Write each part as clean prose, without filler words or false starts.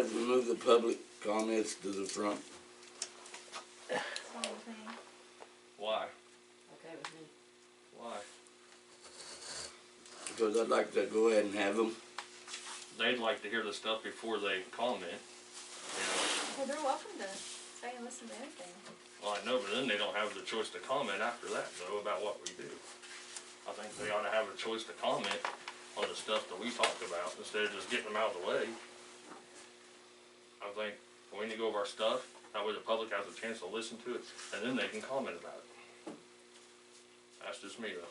I'd remove the public comments to the front. Fine with me. Why? Okay with me. Why? Because I'd like to go ahead and have them. They'd like to hear the stuff before they comment. You know? Well, they're welcome to stay and listen to anything. Well, I know, but then they don't have the choice to comment after that, though, about what we do. I think they ought to have a choice to comment on the stuff that we talk about instead of just getting them out of the way. I think we need to go over our stuff. That way the public has a chance to listen to it, and then they can comment about it. That's just me, though.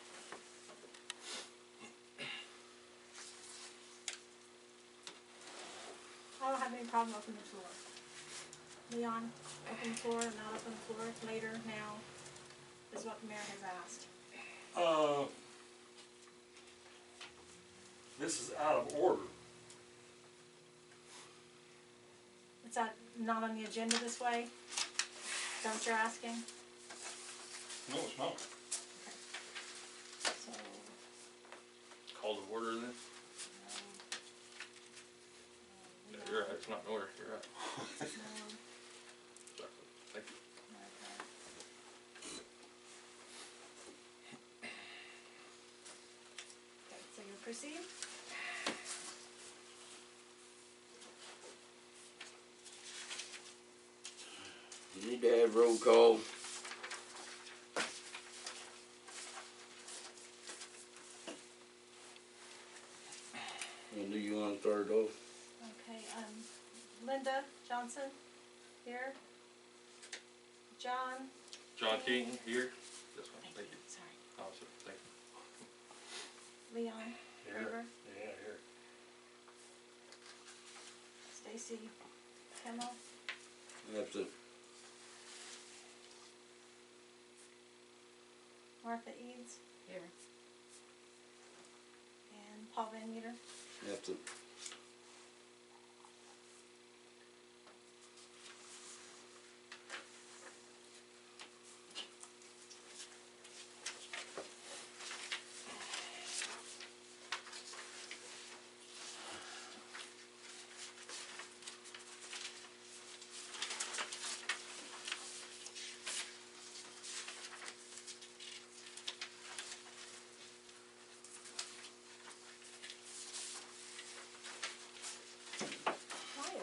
I don't have any problem opening the floor. Leon, open the floor, not open the floor, later, now, is what the mayor has asked. This is out of order. Is that not on the agenda this way? Is that what you're asking? No, it's not. So, Call to order then? Yeah, you're right. It's not in order. You're right. no, Thank you. okay, so you'll proceed? You need to have roll call. And do you want to start off? Okay, Linda Johnson, here. John. John Keaton, here. This one. Thank you. Sorry. Awesome. Thank you. Leon. Here. River. Yeah, here. Stacy. Kimmel. Absent. Martha Eads. Here. And Paul Van Meter. Absent.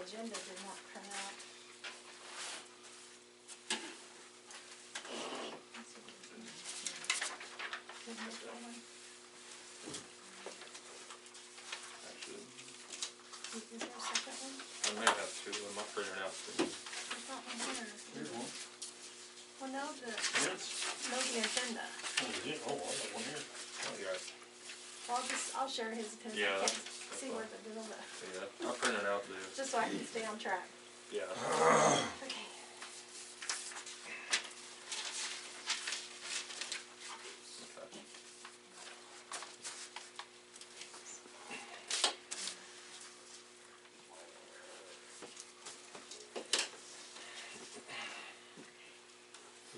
Agenda did not print out. Didn't it, Roland? Actually, Is there a second one? I may have two of my printer out. There's not one here. Here's one. Well, no, Yes. no, the agenda. Oh, is it? Oh, I got one here. Oh, you're right. Well, I'll share his because Yeah, I can't that's see fine. where the bill is. Yeah, I printed out the. Just so I can stay on track. Yeah. Okay. Okay.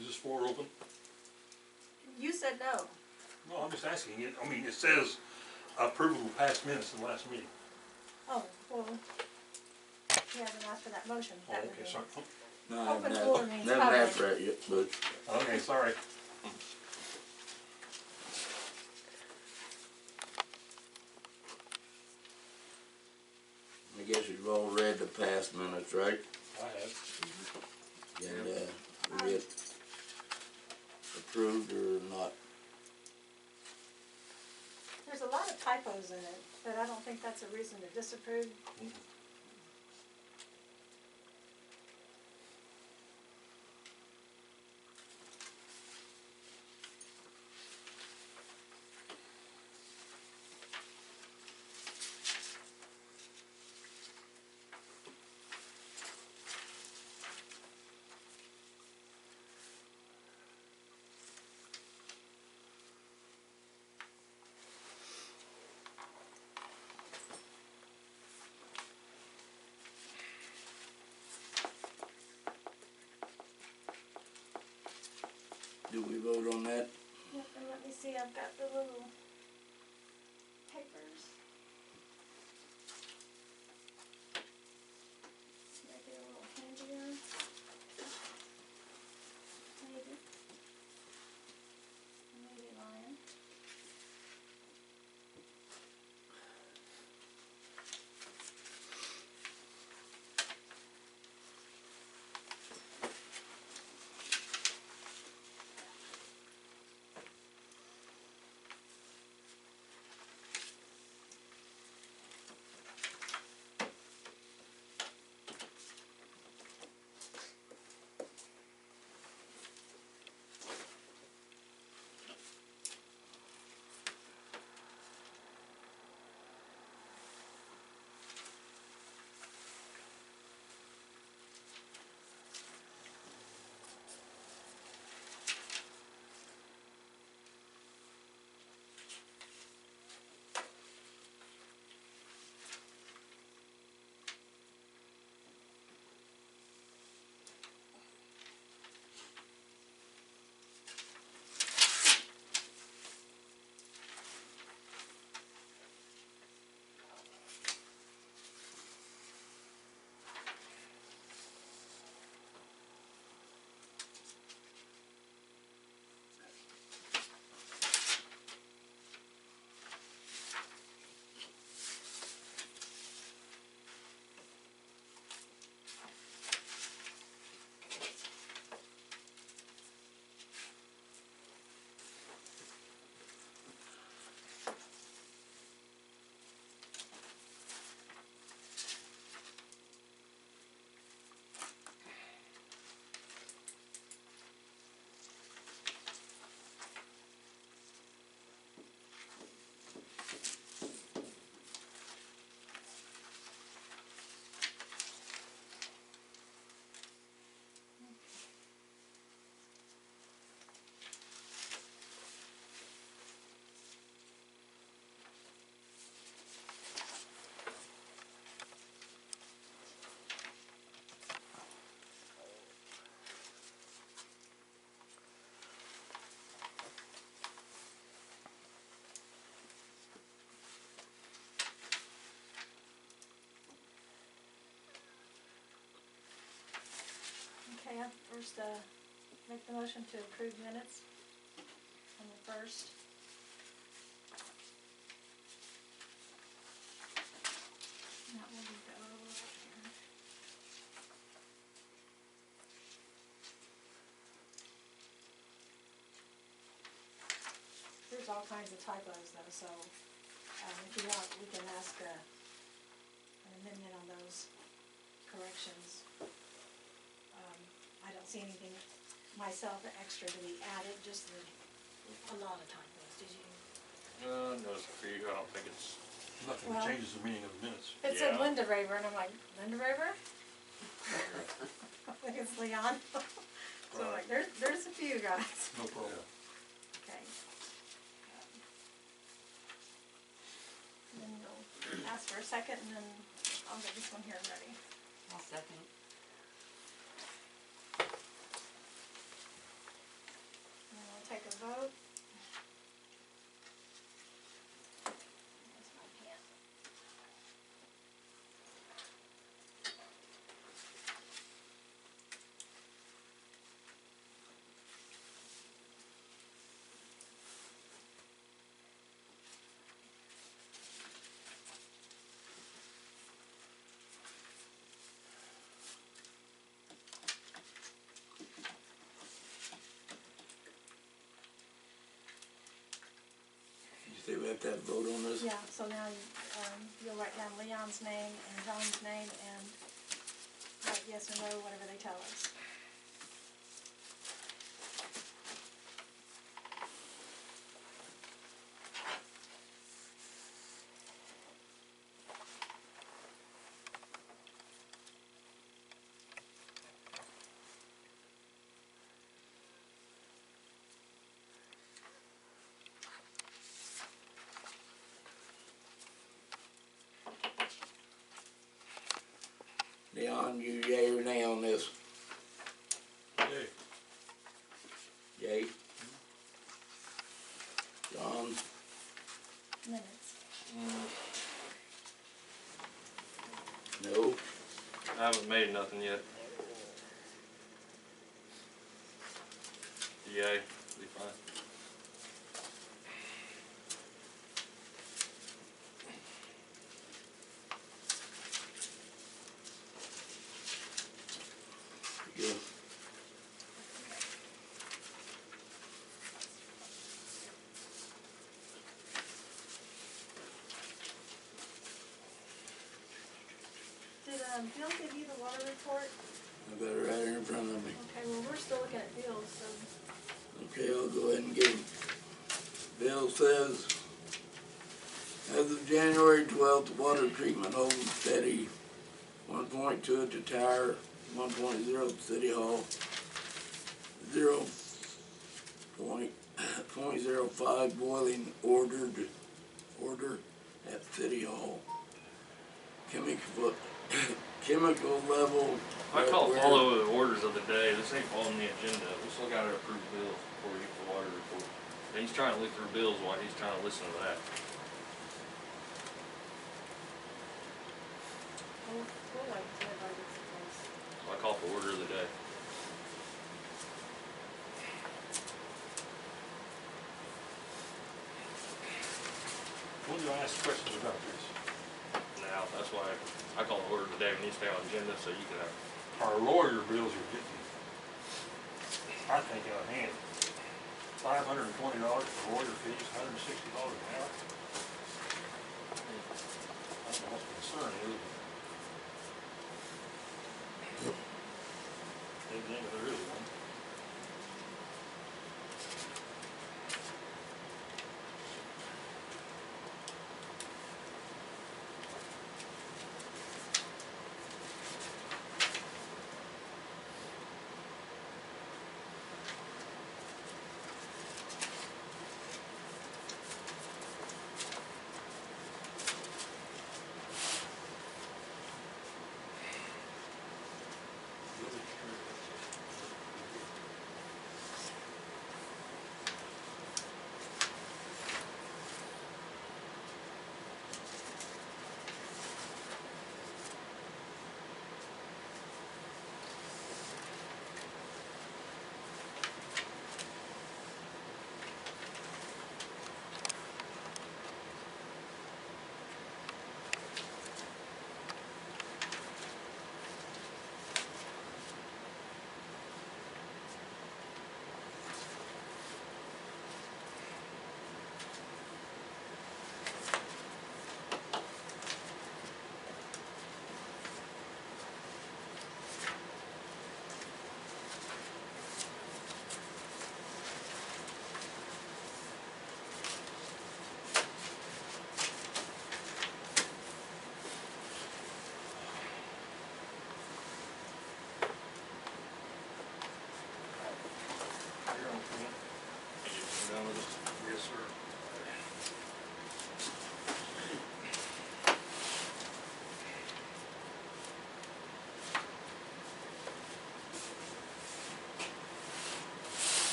Is this floor open? You said no. No, I'm just asking it. I mean, it says approval of past minutes in the last meeting. Oh, well, you haven't asked for that motion. Oh, That would okay, be- sorry. No, I Open haven't floor had- means never public. asked for that yet, but Okay, sorry. I guess you've all read the past minutes, right? I have. And, we get approved or not. There's a lot of typos in it, but I don't think that's a reason to disapprove. Do we vote on that? Yep, and let me see, I've got the little papers. first, make the motion to approve minutes on the first. And that will be the over here. There's all kinds of typos though, so, if you want, we can ask, an amendment on those corrections. I don't see anything myself extra to be added, just a lot of typos, did you? Notice a few, I don't think it's, Nothing Well- changes the meaning of the minutes. It said Yeah. Linda Raver, and I'm like, Linda Raver? I think it's Leon. So I'm like, there's a few guys. No problem. Okay. And then you'll ask for a second, and then I'll get this one here ready. I'll second. And then we'll take a vote. That's my pen. You say we have to have a vote on this? Yeah, so now, you'll write down Leon's name and John's name and write yes or no, whatever they tell us. Leon, you yay or nay on this? Yay. Yay? John? Minutes. No? I haven't made nothing yet. Yay, be fine. Yeah. Did, Bill give you the water report? I got it right here in front of me. Okay, well, we're still looking at bills, so, Okay, I'll go ahead and give him. Bill says, as of January 12th, water treatment holding steady. 1.2 at the tower, 1.0 at City Hall, 0.05 boiling order at City Hall. Chemical level. I call where- follow the orders of the day, this ain't following the agenda, we still gotta approve bills before we get the water report. And he's trying to look through bills while he's trying to listen to that. we'll wait until everybody gets the bills. So I call for order of the day. When do I ask questions about this? Now, that's why I call the order of the day, we need to stay on agenda so you can have, Our lawyer bills are getting, I think, out of hand. $520 for lawyer fees, $160 an hour. I don't know what the concern is. Evidently there is one.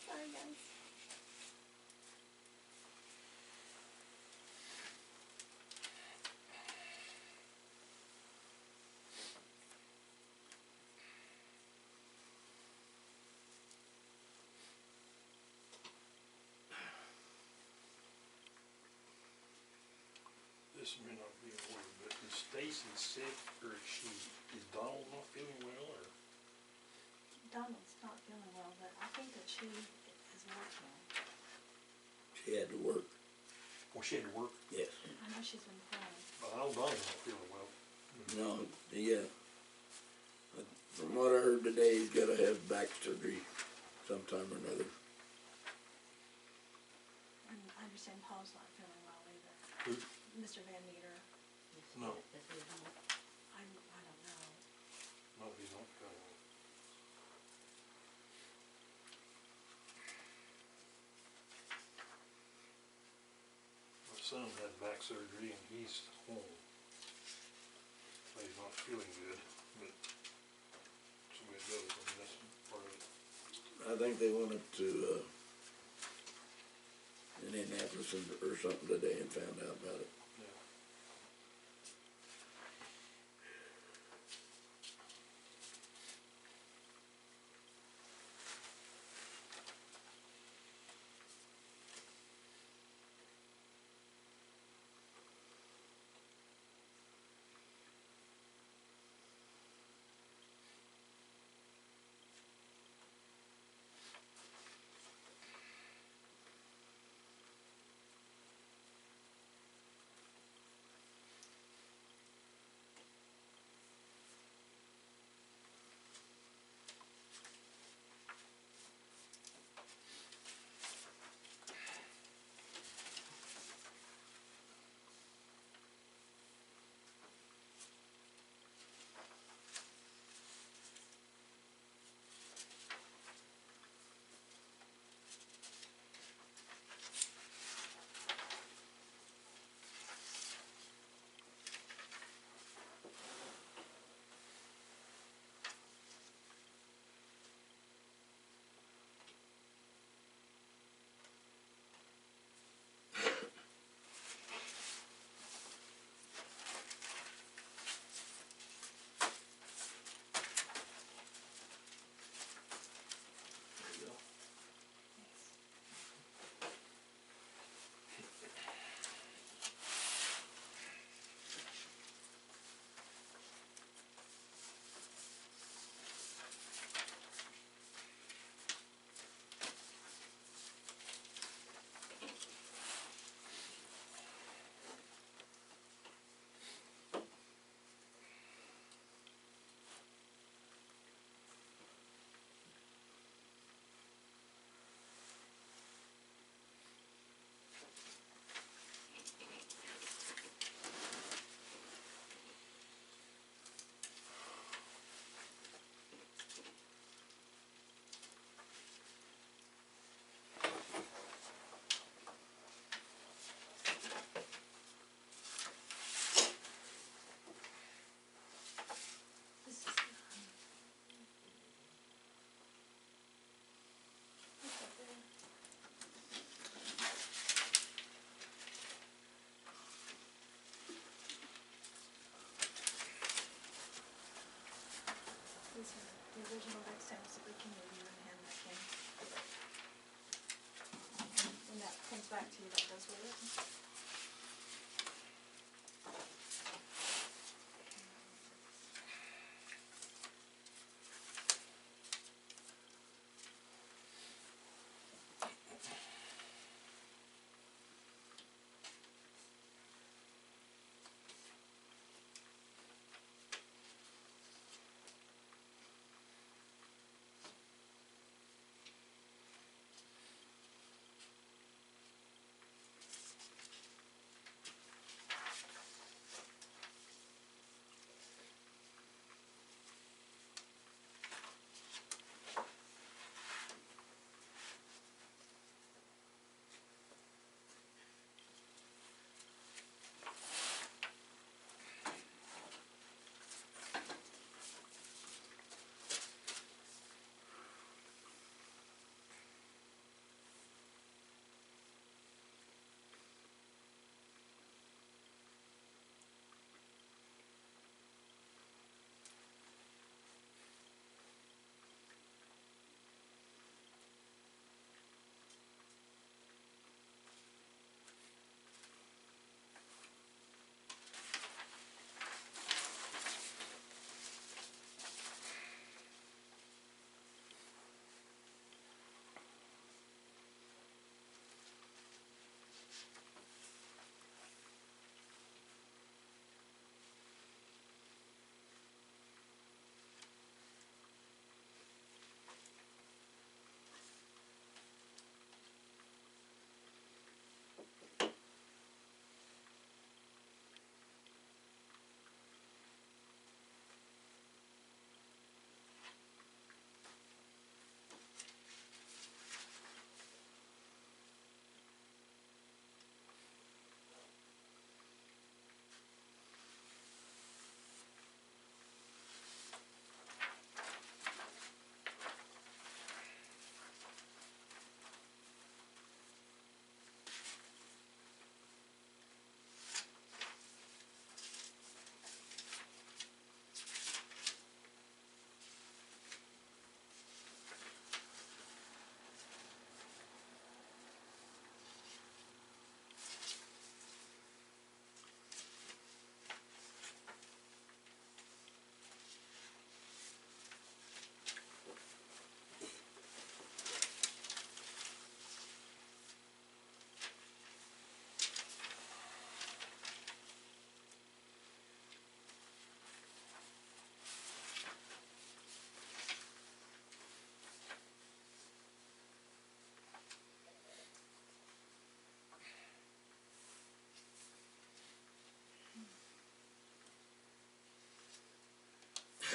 Sorry, guys. This may not be a word, but is Stacy sick or is Donald not feeling well or? Donald's not feeling well, but I think that she is working. She had to work. Well, she had to work, Yes. I know she's been calling. but I know Donald's not feeling well. No, yeah. But from what I heard today, he's gotta have back surgery sometime or another. And I understand Paul's not feeling well either. Who? Mr. Van Meter. No, I don't know. no, he's not feeling well. My son had back surgery and he's home. But he's not feeling good, but that's the way it goes, I mean, that's part of it. I think they went up to, Indianapolis or something today and found out about it. Yeah. the original next time, so we can review and hand that in. When that comes back to you, that goes with it.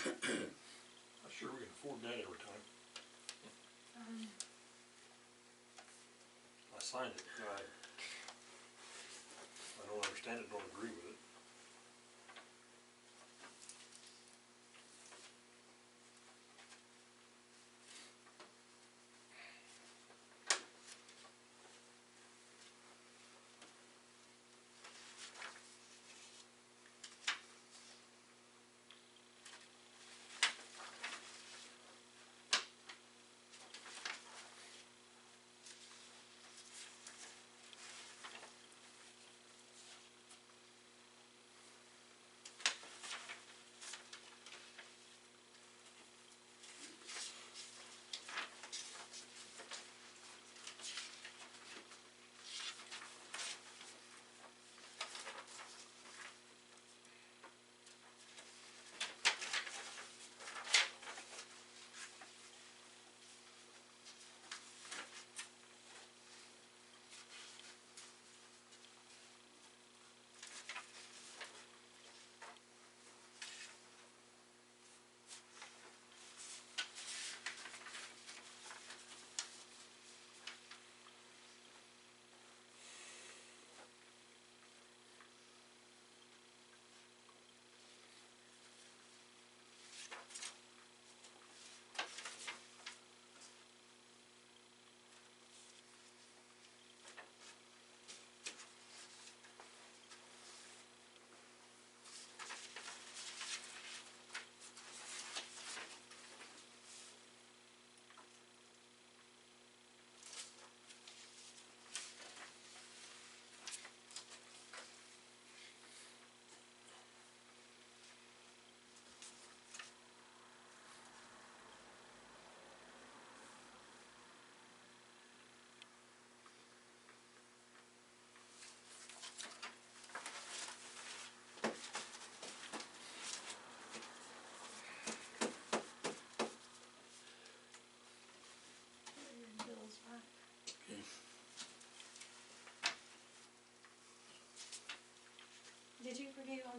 Not sure we can afford that every time. I signed it, I don't understand it, don't agree with it.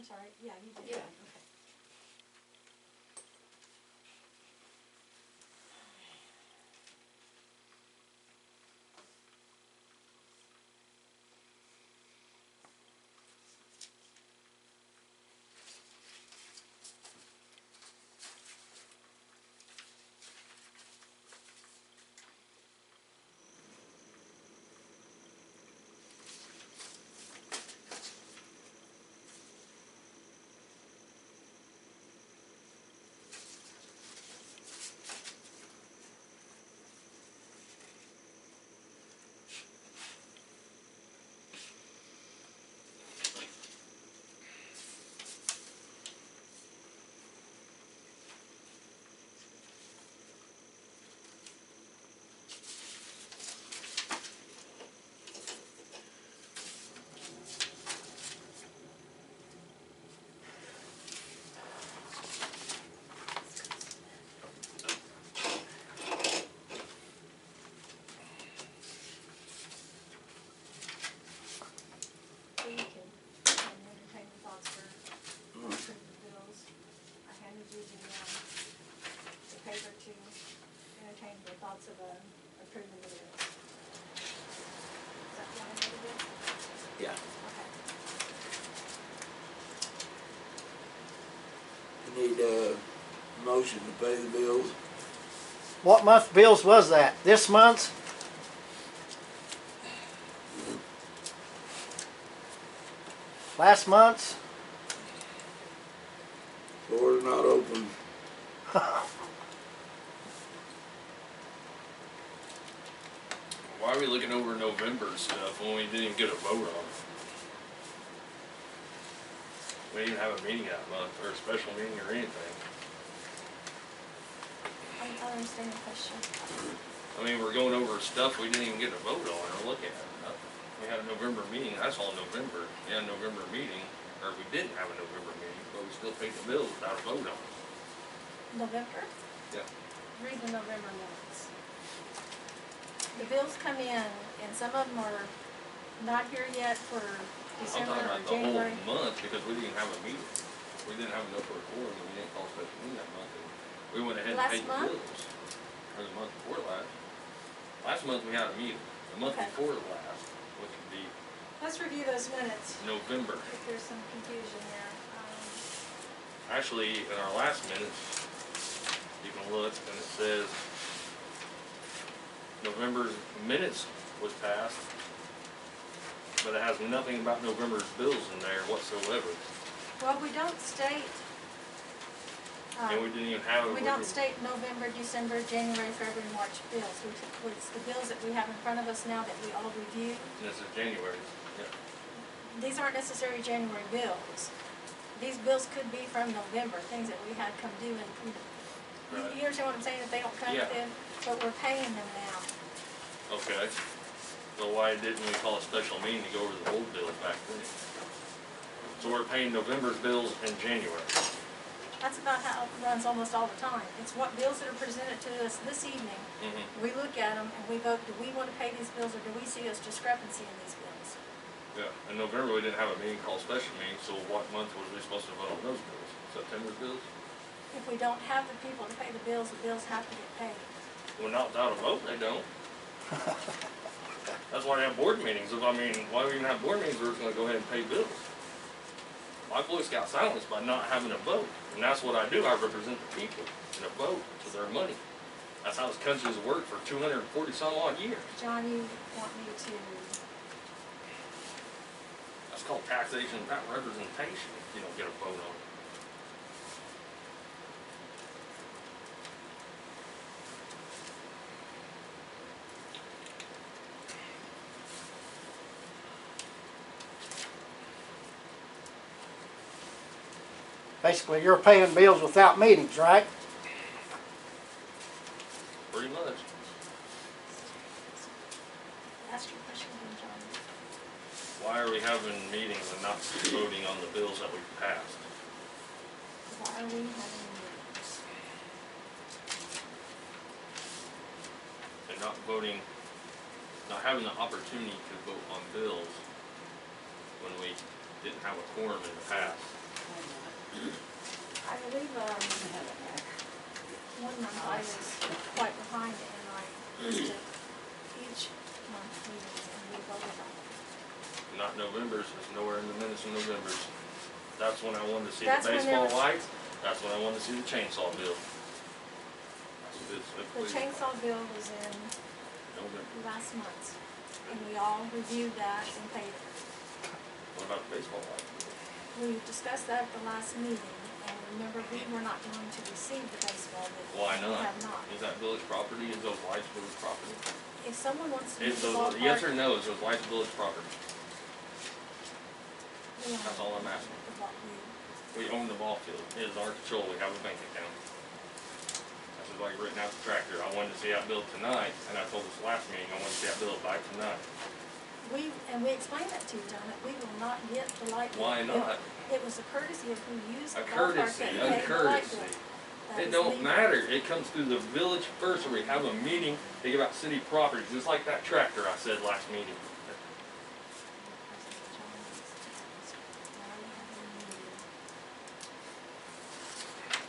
sorry, yeah, you did. Yeah. Okay. So you can entertain your thoughts for approving the bills. I handed you the paper to entertain your thoughts of approving the bills. Is that what I need to do? Yeah. Okay. I need a motion to pay the bills. What month bills was that? This month's? Last month's? Floor's not open. Why are we looking over November stuff when we didn't even get a vote on it? We didn't even have a meeting that month, or a special meeting or anything. I understand your question. I mean, we're going over stuff we didn't even get a vote on or look at. Nothing. We had a November meeting, that's all November. We had a November meeting, or we didn't have a November meeting, but we still paid the bills without a vote on it. November? Yeah. Read the November minutes. The bills come in, and some of them are not here yet for I'm December talking or about the whole January. month, because we didn't have a meeting. We didn't have enough for a quorum, and we didn't call a special meeting that month, and we went ahead and Last paid the month? bills. Or the month before last. Last month we had a meeting. The month Okay. before last, which would be Let's review those minutes, November. if there's some confusion there. Actually, in our last minutes, you can look, and it says November's minutes was passed, but it has nothing about November's bills in there whatsoever. Well, we don't state, And we didn't even have. we don't state November, December, January, February, March bills. It's the bills that we have in front of us now that we all reviewed. This is January, yeah. These aren't necessarily January bills. These bills could be from November, things that we had come due and, Right. you understand what I'm saying, if they don't come Yeah. within, but we're paying them now. Okay. So why didn't we call a special meeting to go over the old bills back then? So we're paying November's bills in January. That's about how it runs almost all the time. It's what bills that are presented to us this evening. Mm-hmm. We look at them and we vote, do we want to pay these bills or do we see a discrepancy in these bills? Yeah, in November we didn't have a meeting called special meeting, so what month was we supposed to vote on those bills? September's bills? If we don't have the people to pay the bills have to get paid. Well, not without a vote, they don't. That's why they have board meetings. If, I mean, why do we even have board meetings? We're just gonna go ahead and pay bills. My voice got silenced by not having a vote, and that's what I do. I represent the people in a vote to their money. That's how this country's worked for 240 some odd years. John, you want me to, That's called taxation without representation if you don't get a vote on it. Basically, you're paying bills without meetings, right? Pretty much. ask your question again, John? Why are we having meetings and not voting on the bills that we passed? Why are we having meetings? And not voting, not having the opportunity to vote on bills when we didn't have a quorum in the past. I believe, one month I was quite behind and I listed each month's meetings and we voted on them. Not November's, it's nowhere in the minutes of November's. That's when I wanted to see the That's when there baseball was- lights, that's when I wanted to see the chainsaw bill. The chainsaw bill was in November. last month and we all reviewed that and paid it. What about the baseball lights? We discussed that at the last meeting and remember we were not going to receive the baseball bill. Why We not? have not. Is that village property? Is those lights village property? If someone wants to Is use the those, ballpark. yes or no, is those lights village property? we own That's all I'm asking. the ball- We own the ball field. It is our control. We have a bank account. This is like written out the tractor. I wanted to see that bill tonight, and I told this last meeting, I wanted to see that bill by tonight. We explained that to you, John, that we will not get the light bill. Why not? It was a courtesy of who used the A ballpark courtesy, that a paid the light courtesy. bill. That It is don't legal. matter. It comes through the village first, where we have a meeting, they give out city property, just like that tractor I said last meeting.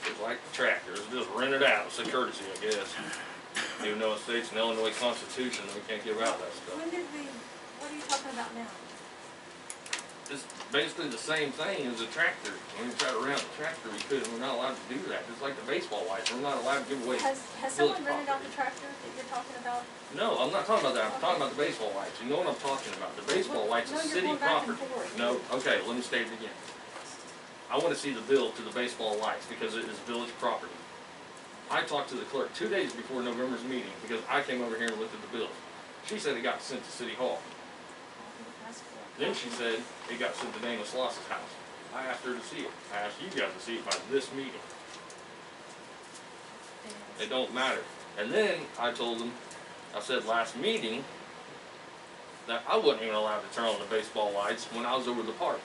Just like the tractor, it's just rent it out. It's a courtesy, I guess. Even though it states in the Illinois Constitution that we can't give out that stuff. When did we, what are you talking about now? It's basically the same thing as a tractor. When we try to rent a tractor, we couldn't, we're not allowed to do that. Just like the baseball lights, we're not allowed to give away. Has village someone rented out property. the tractor that you're talking about? No, I'm not talking about that. I'm talking about the baseball lights. You know what I'm talking about. The baseball lights No, is you're city going back and property. forth. No, okay, let me state it again. I wanna see the bill to the baseball lights because it is village property. I talked to the clerk 2 days before November's meeting because I came over here and looked at the bills. She said it got sent to City Hall. Then she said it got sent to Dana Sloss's house. I asked her to see it. I asked you guys to see it by this meeting. It don't matter. And then I told them, I said last meeting, that I wasn't even allowed to turn on the baseball lights when I was over the park.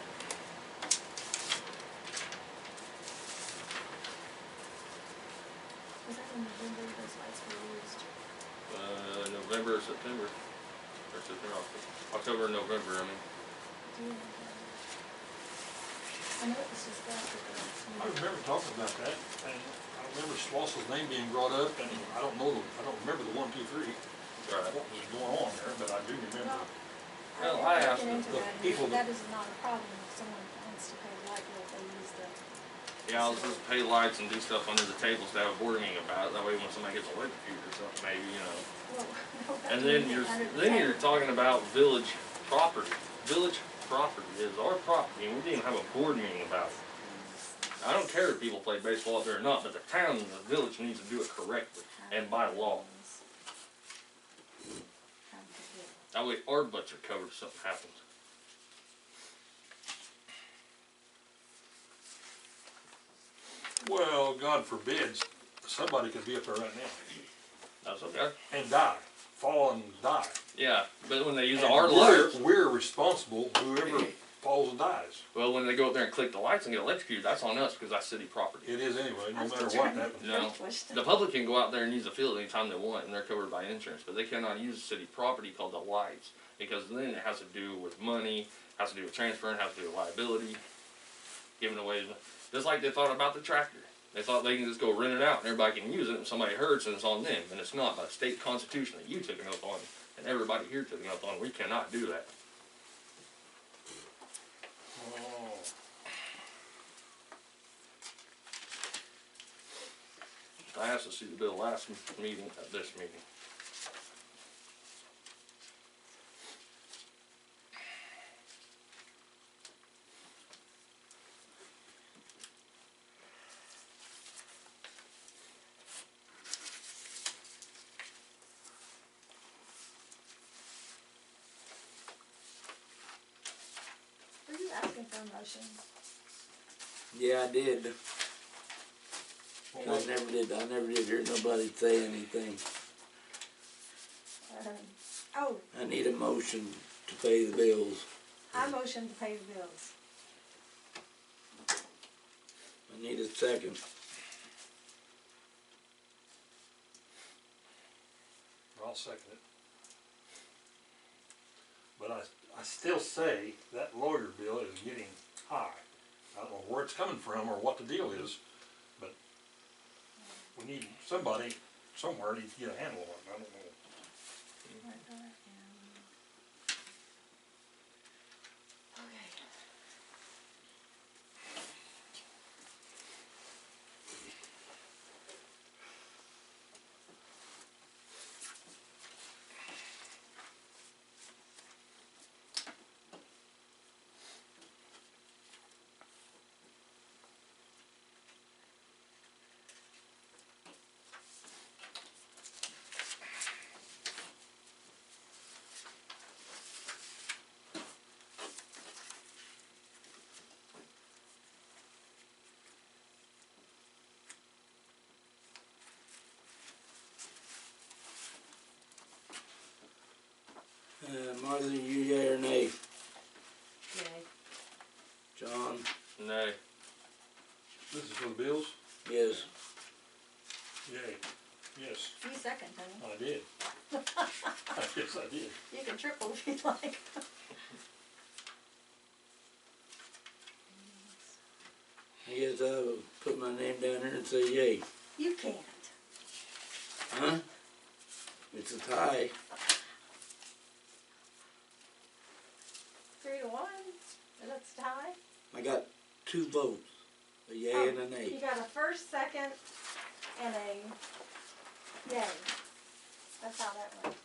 Was that in November those lights were used? November or September. October and November, I mean. Do you know that? I know it was discussed at the last I meeting. remember talking about that, and I remember Sloss's name being brought up, and I don't remember the 1, 2, 3, Right. what was going on there, but I do remember. Well, I I asked didn't look the into that, people and that is not a problem if someone wants to pay the light bill if they use the. Yeah, I'll just pay lights and do stuff under the tables to have a board meeting about it. That way when somebody gets electrocuted or something, maybe, you know. Well, no, that And wouldn't then be you're, under the then table. you're talking about village property. Village property is our property, and we didn't have a board meeting about it. I don't care if people play baseball up there or not, but the town and the village needs to do it correctly and by law. That way our butts are covered if something happens. Well, God forbid, somebody could be up there right now That's okay. and die, fall and die. Yeah, but when they use And our lights, we're responsible, whoever falls and dies. well, when they go up there and click the lights and get electrocuted, that's on us because that's city property. It is anyway, no That's matter the what term. happens. No, Pushed. the public can go out there and use the field anytime they want, and they're covered by insurance, but they cannot use city property called the lights, because then it has to do with money, has to do with transferring, has to do with liability, giving away, just like they thought about the tractor. They thought they can just go rent it out and everybody can use it, and if somebody hurts, and it's on them, and it's not. By the state constitution that you took an oath on, and everybody here took an oath on, we cannot do that. Oh. I asked to see the bill last meeting, at this meeting. Were you asking for a motion? Yeah, I did. I never did hear nobody say anything. Oh, I need a motion to pay the bills. I motion to pay the bills. I need a second. I'll second it. But I still say that lawyer bill is getting high. I don't know where it's coming from or what the deal is, but we need, somebody somewhere needs to get a handle on it, I don't know. Okay. Martha, you yea or nay? Yay. John? Nay. This is for the bills? Yes. Yay, yes, You second, honey. I did. Yes, I did. You can triple if you'd like. I guess I will put my name down here and say yay. You can't. Huh? It's a tie. 3-1. That's a tie. I got 2 votes, a yay and a You nay. got a first, second, and a yay. That's how that went.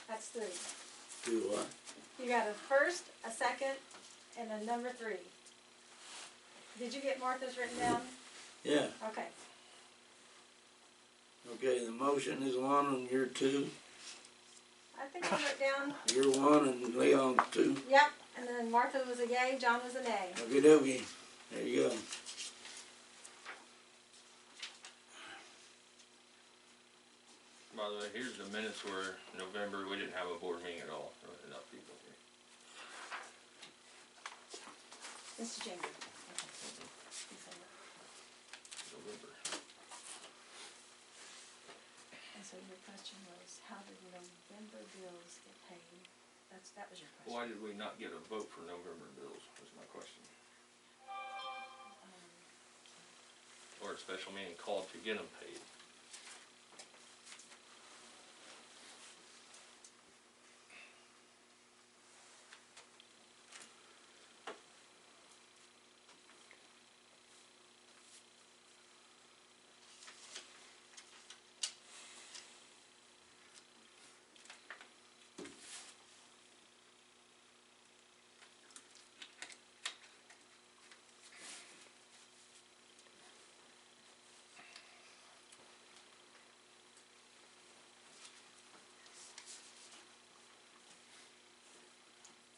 That's 3. Do what? You got a first, a second, and a number 3. Did you get Martha's written down? Yeah. Okay. Okay, the motion is 1 and you're 2. I think I wrote down. You're 1 and Leon's 2. Yep. And then Martha was a yay, John was a nay. Okie dokie. There you go. By the way, here's the minutes where November, we didn't have a board meeting at all. There weren't enough people here. Mr. James. November. And so your question was, how did November bills get paid? That was your question. Why did we not get a vote for November bills, was my question. Or a special meeting called to get them paid.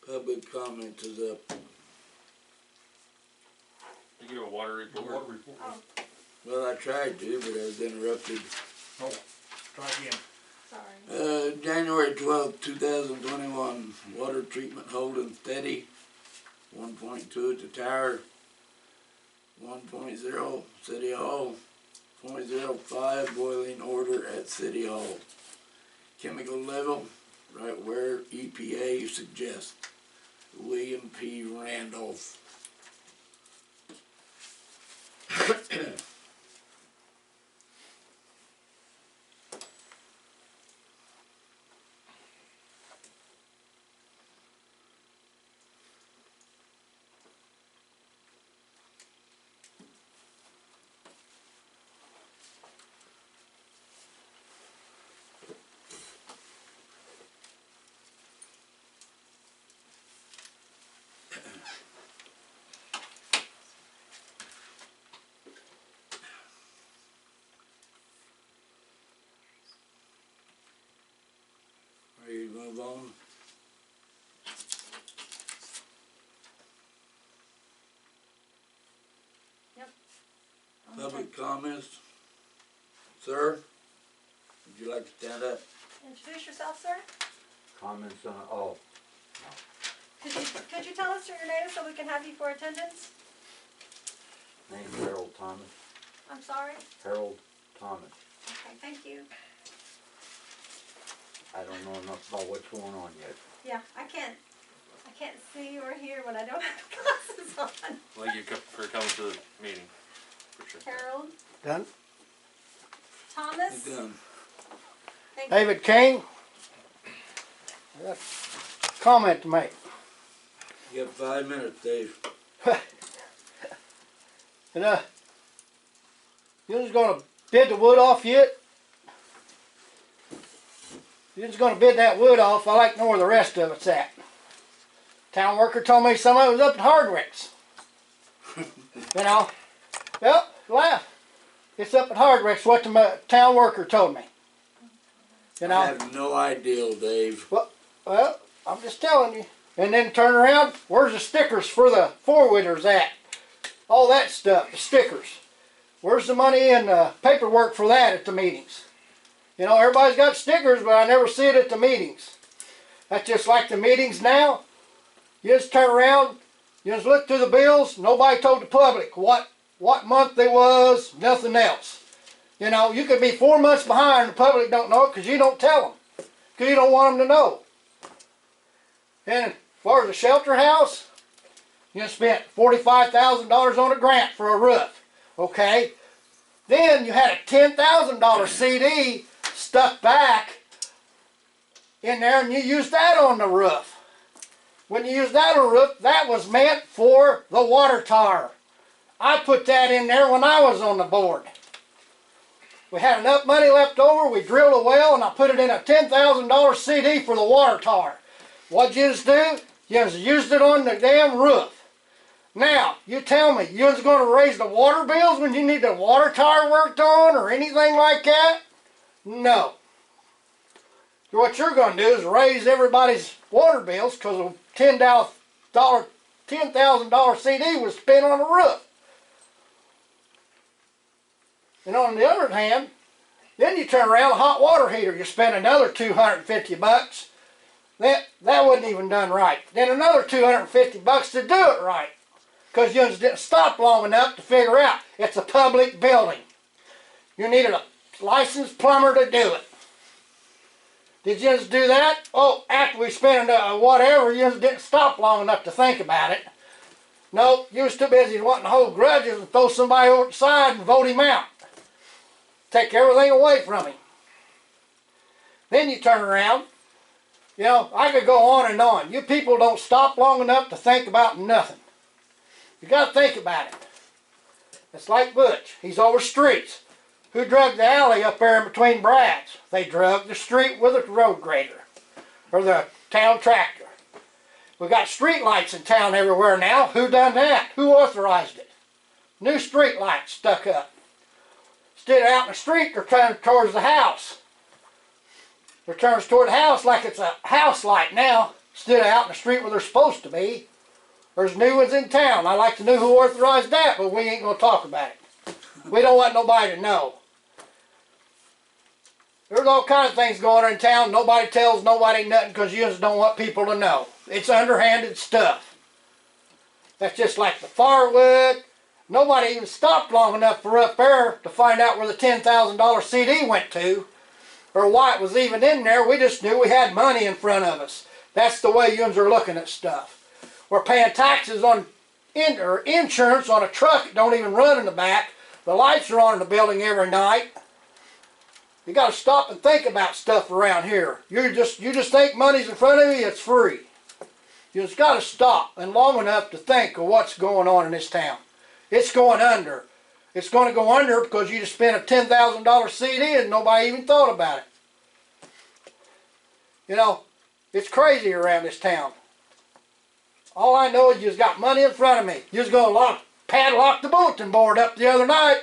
Public comment is up. You get a water report? Water report. Oh, Well, I tried to, but I was interrupted. Oh, try again. sorry. January 12th, 2021, water treatment holding steady. 1.2 at the tower. 1.0 City Hall. 0.05 boiling order at City Hall. Chemical level, right where EPA suggests. William P. Randolph. Ready to move on? Public comments? Sir, would you like to stand up? Introduce yourself, sir. Comments on, oh, Could you tell us your name so we can have you for attendance? name's Harold Thomas, I'm sorry. Harold Thomas. Okay, thank you. I don't know enough about what's going on yet. Yeah, I can't can't see or hear when I don't have glasses on. Thank you for coming to the meeting. For sure. Harold, Done. Thomas, Done. thank you. David King. I got a comment to make. You got 5 minutes, Dave. And you just gonna bid the wood off yet? You're just gonna bid that wood off. I like to know where the rest of it's at. Town worker told me some of it was up at Hardwick's. You know? Yep, laugh. It's up at Hardwick's, what the town worker told me. You know? I have no idea, Dave. Well, I'm just telling you. And then turn around, where's the stickers for the four-wheelers at? All that stuff, the stickers. Where's the money and paperwork for that at the meetings? You know, everybody's got stickers, but I never see it at the meetings. That's just like the meetings now. You just turn around, you just look through the bills, nobody told the public what month they was, nothing else. You know, you could be 4 months behind, the public don't know it because you don't tell them. Because you don't want them to know. And as far as the shelter house, you spent $45,000 on a grant for a roof. Okay? Then you had a $10,000 CD stuck back in there and you used that on the roof. When you used that on the roof, that was meant for the water tower. I put that in there when I was on the board. We had enough money left over, we drilled a well and I put it in a $10,000 CD for the water tower. What'd you just do? You just used it on the damn roof. Now, you tell me, you was going to raise the water bills when you need the water tower worked on or anything like that? No. So what you're going to do is raise everybody's water bills because a $10,000 CD was spent on the roof. And on the other hand, then you turn around a hot water heater, you spend another $250. That wasn't even done right. Then another $250 to do it right. Because you just didn't stop long enough to figure out it's a public building. You needed a licensed plumber to do it. Did you just do that? Oh, after we spent whatever, you just didn't stop long enough to think about it. No, you was too busy wanting to hold grudges and throw somebody over the side and vote him out. Take everything away from him. Then you turn around. You know, I could go on and on. You people don't stop long enough to think about nothing. You got to think about it. It's like Butch. He's over streets. Who drug the alley up there in between Brad's? They drug the street with a road grader. Or the town tractor. We got street lights in town everywhere now. Who done that? Who authorized it? New street lights stuck up. Instead of out in the street, they're turning towards the house. They're turning toward the house like it's a house light now. Instead of out in the street where they're supposed to be. There's new ones in town. I'd like to know who authorized that, but we ain't going to talk about it. We don't want nobody to know. There's all kinds of things going on in town. Nobody tells nobody nothing because you just don't want people to know. It's underhanded stuff. That's just like the firewood. Nobody even stopped long enough for up there to find out where the $10,000 CD went to. Or why it was even in there. We just knew we had money in front of us. That's the way yous are looking at stuff. We're paying taxes on or insurance on a truck that don't even run in the back. The lights are on in the building every night. You got to stop and think about stuff around here. You just think money's in front of you, it's free. You just got to stop and long enough to think of what's going on in this town. It's going under. It's going to go under because you just spent a $10,000 CD and nobody even thought about it. You know, it's crazy around this town. All I know is you just got money in front of me. You was going to padlock the bulletin board up the other night.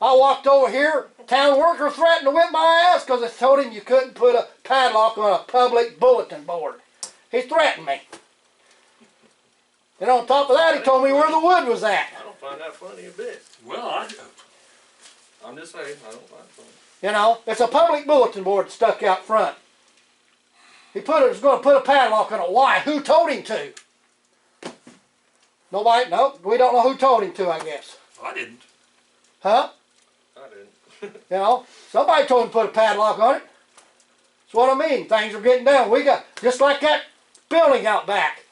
I walked over here, town worker threatened to whip my ass because I told him you couldn't put a padlock on a public bulletin board. He threatened me. And on top of that, he told me where the wood was at. I don't find that funny a bit. Well, I'm just saying, I don't find it funny. You know, it's a public bulletin board stuck out front. He was going to put a padlock on it. Why? Who told him to? Nobody? No, we don't know who told him to, I guess. I didn't. Huh? I didn't. You know, somebody told him to put a padlock on it. That's what I mean. Things are getting done. We got, just like that building out back.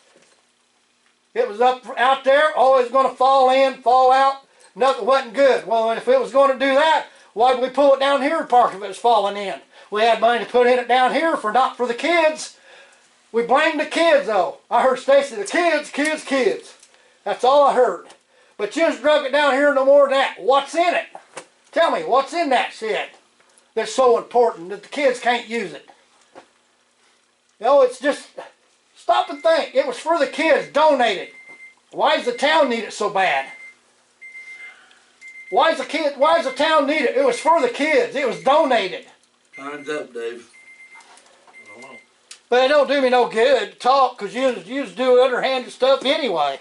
It was up out there, always going to fall in, fall out. Nothing wasn't good. Well, if it was going to do that, why did we pull it down here and park if it was falling in? We had money to put in it down here for not for the kids. We blamed the kids though. I heard Stacy, the kids. That's all I heard. But you just drug it down here no more than that. What's in it? Tell me, what's in that shit that's so important that the kids can't use it? You know, it's just, stop and think. It was for the kids, donated. Why does the town need it so bad? Why does the town need it? It was for the kids. It was donated. Time's up, Dave. I don't know. But it don't do me no good to talk, because you just do underhanded stuff anyway.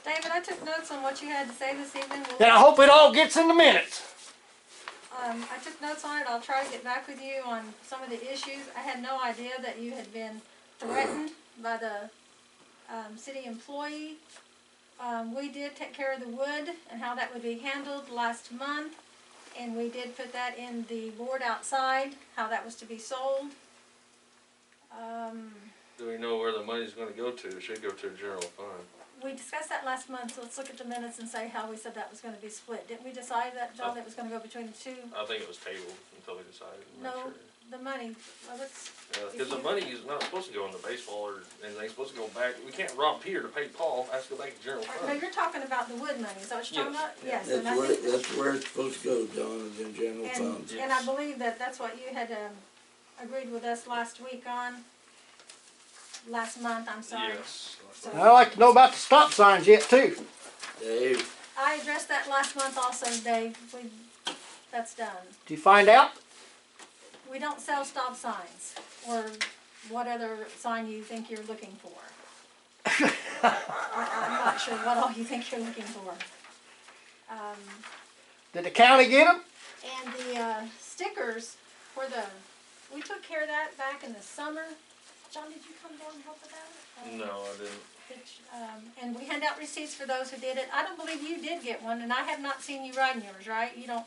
David, I took notes on what you had to say this evening. And I hope it all gets in the minutes. I took notes on it. I'll try to get back with you on some of the issues. I had no idea that you had been threatened by the city employee. We did take care of the wood and how that would be handled last month. And we did put that in the board outside, how that was to be sold. Do we know where the money's gonna go to? It should go to a general fund. We discussed that last month, so let's look at the minutes and say how we said that was gonna be split. Didn't we decide that, John, that was gonna go between the two? I think it was tabled until we decided. I'm not No, sure. the money, well, let's, Yeah, cause the money is not supposed to go into baseball or anything, it's supposed to go back, we can't rob Peter to pay Paul, it has to go back to general no, fund. you're talking about the wood money, is that what you're talking about? Yes. Yes, and I think, That's where it's supposed to go, John, is in general funds. and I believe that that's what you had, agreed with us last month, I'm sorry. Yes. So- I'd like to know about the stop signs yet too. Dave, I addressed that last month also, Dave, that's done. Did you find out? We don't sell stop signs, or what other sign you think you're looking for. I'm not sure what all you think you're looking for. Did the county get them? And the stickers for we took care of that back in the summer. John, did you come down and help with that? No, I didn't. And we hand out receipts for those who did it. I don't believe you did get one, and I have not seen you riding yours, right? You don't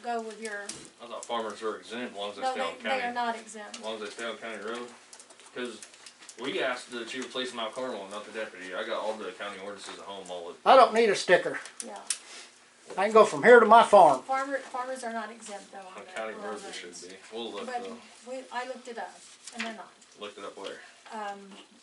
go with your. I thought farmers were exempt as long as they No, stay on they county. are not exempt. As long as they stay on county road. Cause we asked the chief of police in Mount Carmel, not the deputy. I got all the county ordinances at home, all the. I don't need a sticker. Yeah. I can go from here to my farm. Farmers are not exempt though On on county the roads it should be. We'll look But though. I looked it up, and they're not. Looked it up where?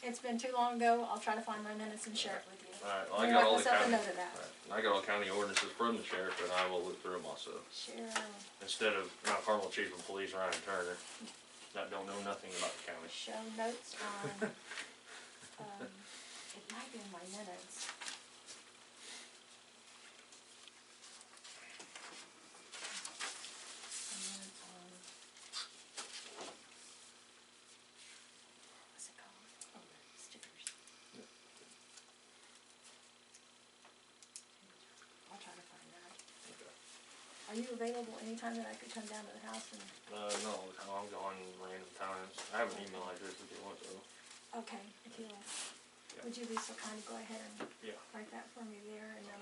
It's been too long ago. I'll try to find my minutes and share it with you. Alright, well I You got write all the myself a county. note of that. Alright, and I got all county ordinances from the sheriff and I will look through them also. Cheryl, Instead of Mount Carmel Chief of Police Ryan Turner, that don't know nothing about the county. show notes on, it might be in my minutes. Minutes on. What's it called? Oh, stickers. I'll try to find that. Are you available anytime that I could come down to the house and? No, I'm going random times. I have an email address if you want to. Okay, if you'll, Yeah. would you be so kind to go ahead and Yeah. write that for me there, and then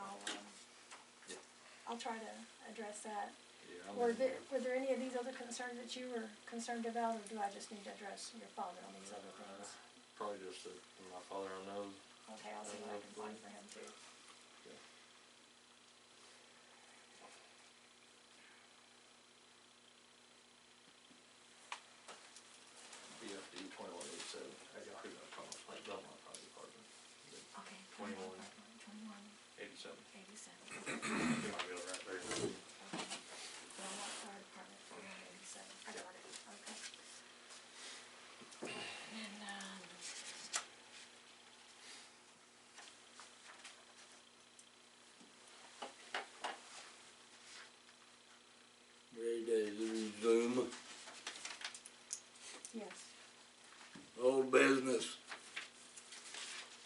Yeah. I'll try to address that. Yeah, Were there any of these other concerns that you were concerned about, or do I just need to address your father on these other things? probably just that my father knows. Okay, I'll see what I can find for him too. BFD 2187 at yahoo.com, like Bellmont Fire Department. Okay. 21. 87. 87. You might be able to write there. Bellmont Fire Department, 2187. I got it, okay. And, ready to resume. yes, Old business.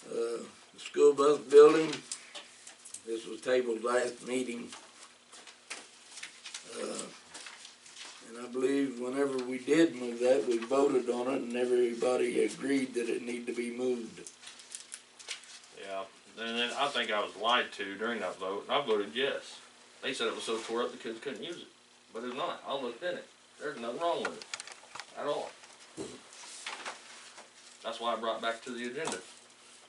The school bus building. This was tabled last meeting. And I believe whenever we did move that, we voted on it and everybody agreed that it needed to be moved. Yeah, and then I think I was lied to during that vote, and I voted yes. They said it was so tore up the kids couldn't use it, but it's not. I looked in it. There's nothing wrong with it at all. That's why I brought it back to the agenda.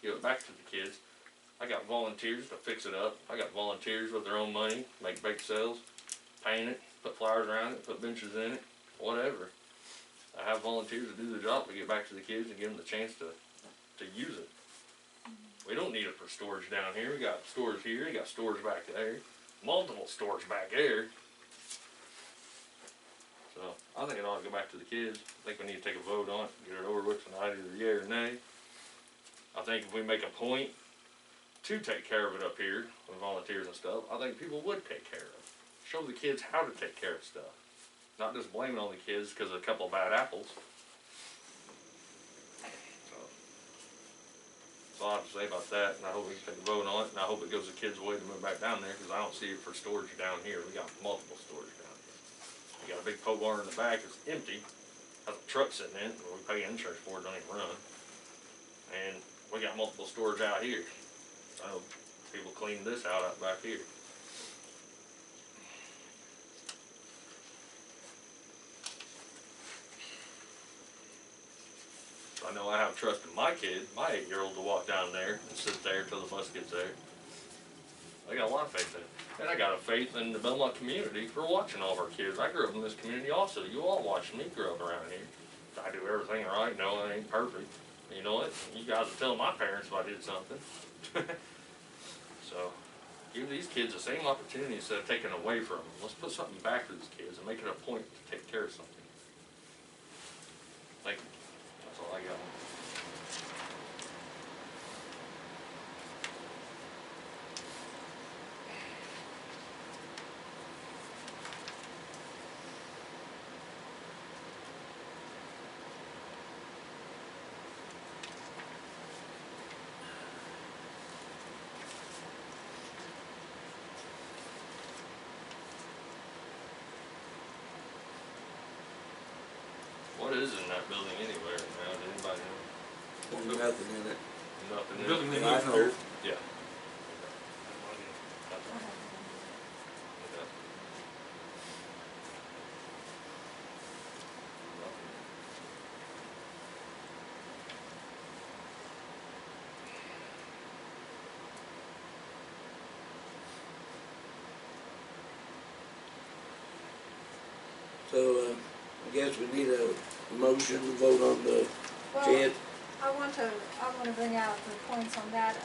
Give it back to the kids. I got volunteers to fix it up. I got volunteers with their own money, make bake sales, paint it, put flowers around it, put benches in it, whatever. I have volunteers to do the job to get back to the kids and give them the chance to use it. We don't need it for storage down here. We got storage here, we got storage back there, multiple storage back there. So I think it ought to go back to the kids. I think we need to take a vote on it, get it over with tonight, either yea or nay. I think if we make a point to take care of it up here with volunteers and stuff, I think people would take care of it. Show the kids how to take care of stuff. Not just blame it on the kids because of a couple of bad apples. That's all I have to say about that, and I hope we can take a vote on it, and I hope it goes the kids' way to move back down there, because I don't see it for storage down here. We got multiple storage down here. We got a big pole barn in the back, it's empty, has a truck sitting in it, we pay insurance for it, don't even run. And we got multiple storage out here. I know people clean this out back here. I know I have trust in my kid, my 8-year-old, to walk down there and sit there till the bus gets there. I got a lot of faith in it. And I got a faith in the Bellmont community for watching all of our kids. I grew up in this community also. You all watched me grow up around here. I do everything right. No, I ain't perfect. You know what? You guys would tell my parents if I did something. So, give these kids the same opportunity instead of taking away from them. Let's put something back for these kids and make it a point to take care of something. Thank you. That's all I got. What is in that building anyway right now? Does anybody know? There's nothing in it. Nothing. The building in they it? I know. Yeah. Uh-huh. Okay. So, I guess we need a motion to vote on the Well, shed. I want to bring out the points on that.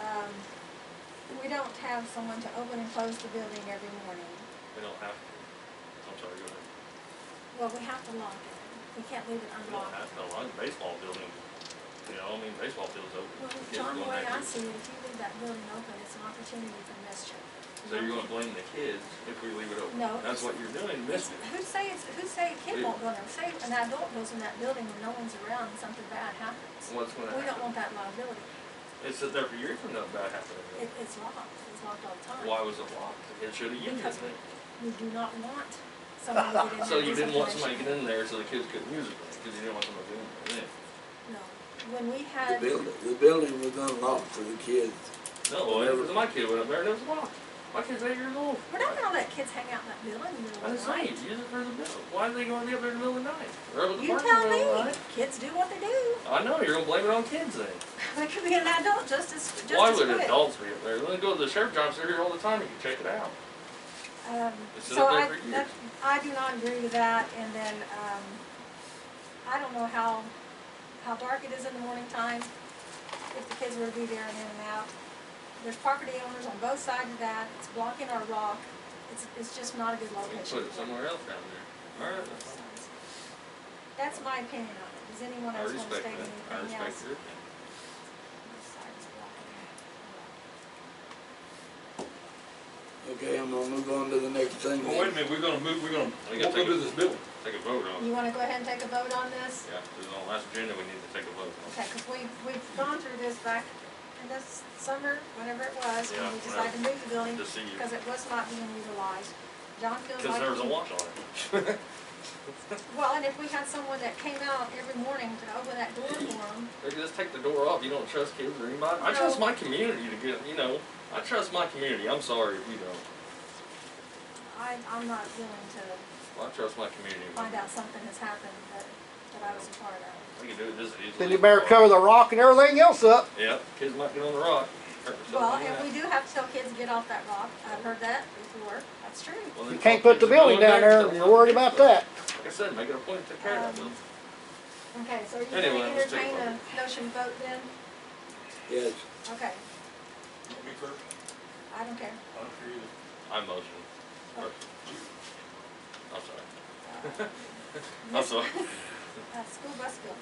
We don't have someone to open and close the building every morning. We don't have to. I'm sorry, go ahead. Well, we have to lock it. We can't leave it We don't unlocked. have to. Run the baseball building. You know, I mean, baseball field's open. Well, Kids John, the going way back I there. see it, if you leave that building open, it's an opportunity for mischief. So you're gonna blame the kids if we leave it open? No. That's what you're doing, mischief. Who say a kid won't go there? Say an adult goes in that building when no one's around and something bad happens. What's gonna We don't happen? want that liability. It's sitting there for years when nothing bad happened. It's locked. It's locked all the time. Why was it locked? It should have used Because it. we do not want someone to get in there. So you and do didn't want something somebody to they get in there so the kids couldn't use it, because you didn't want somebody to get in there. shouldn't. No. When we The had, building was unlocked for the kids. No, it was my kid went up there and it was locked. My kid's 8 years old. we're not gonna let kids hang out in that building in the I middle of didn't the say night. use it for the bill. Why are they gonna be up there in the middle of the night? Or up at the You park in tell the middle of the me. night? Kids do what they do. I know, you're gonna blame it on kids then. There could be an adult just as Why good. would adults be up there? Let them go to the sheriff's office, they're here all the time, you can check it out. It's So up there I, for years. I do not agree with that, and then, I don't know how dark it is in the morning time, if the kids were to be there and in and out. There's property owners on both sides of that, it's blocking our rock, it's just not a good You location. put it somewhere else down there. Alright, that's fine. That's my opinion on it, does anyone I else want to respect state that. I anything respect else? your opinion. Both sides blocking it. Okay, I'm gonna move on to the next thing. Well, wait a minute, we're gonna We walk gotta into this building. Take a vote on it. You wanna go ahead and take a vote on this? Yeah, because on the last agenda, we need to take a vote on it. Okay, because we've gone through this back in this summer, whenever it was, Yeah, when we decided to move the building, To see you, because it was not being utilized. John feels because like. there was a watch on it. Well, and if we had someone that came out every morning to open that door for them, They just take the door off, you don't trust kids or anybody. I trust No. my community to get, you know, I trust my community, I'm sorry if you don't. I'm not willing to Well, I trust my community. find out something has happened, but that I was a part of. We can do it just as easily. Then you better cover the rock and everything else up. Yeah, kids might get on the rock. hurt themselves Well, on and that. we do have to tell kids to get off that rock. I've heard that before. That's true. Well, then You can't tell put the kids to go building in down there there and and tell you're worried them about to that. Like I said, make it a point to take care of that building. Okay, so are you Anyway, going to let's take a entertain a motion vote then? Yes. Okay, Want me first? I don't care. I don't care either. I motion. First. I'm sorry. I'm Miss- sorry. School bus bill.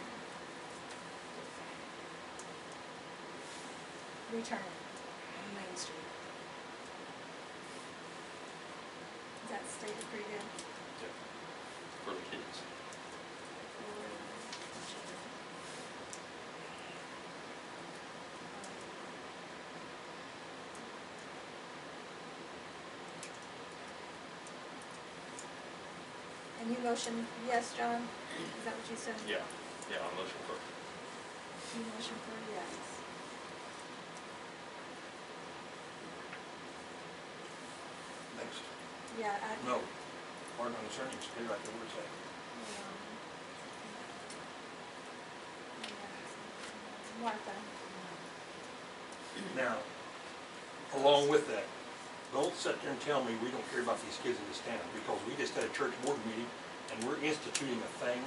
Return on Main Street. Is that stated pretty good? For the kids. And you motion yes, John? Is that what you said? Yeah, yeah, I motion first. You motion for yes. Next. Yeah, No. Pardon on the surname, stay right there where it's at. Martha. Now, along with that, don't sit there and tell me we don't care about these kids in this town, because we just had a church board meeting, and we're instituting a thing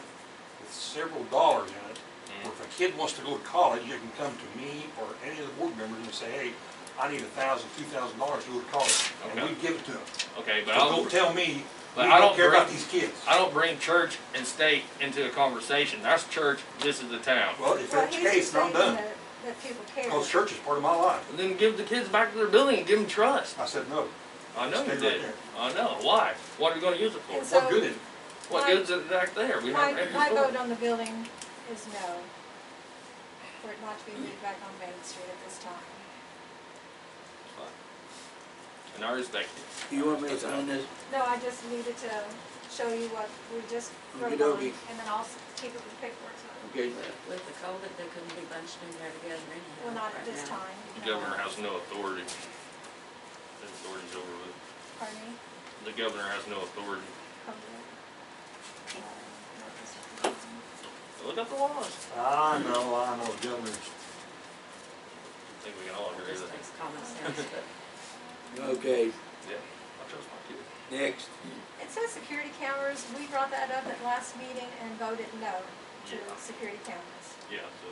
with several dollars in it, where if a kid wants to go to college, you can come to me or any of the board members and say, hey, I need $1,000, $2,000 to go to college, and Okay. we give it to them. Okay, but So I'll, don't tell me we but I don't don't care about bring- these kids. I don't bring church and state into a conversation. That's church, this is the town. Well, if Well, that's the he's case, just then I'm saying done. that people care. Because church is part of my life. And then give the kids back to their building and give them trust. I said no. I know Stay you right did. there. I know. Why? What are we gonna use it for? And so- What good is it? What my- good's it back there? We My haven't had vote before. on the building is no, for it not to be moved back on Main Street at this time. And I respect it. You want me to sign this? No, I just needed to show you what we just wrote on, Okey-dokey. and then I'll keep it with paperwork, so, Okay. With the COVID, they couldn't be bunched in there together anyhow. well, not at right this now. time. The governor has no authority. The authority's over with. Pardon me? The governor has no authority. COVID. Look up the laws. I know, governors. I think we can all agree Just with that. takes common sense, but Okay, Yeah, I trust my kids. next. It says security cameras, we brought that up at last meeting and voted no to Yeah. security cameras. Yeah, so.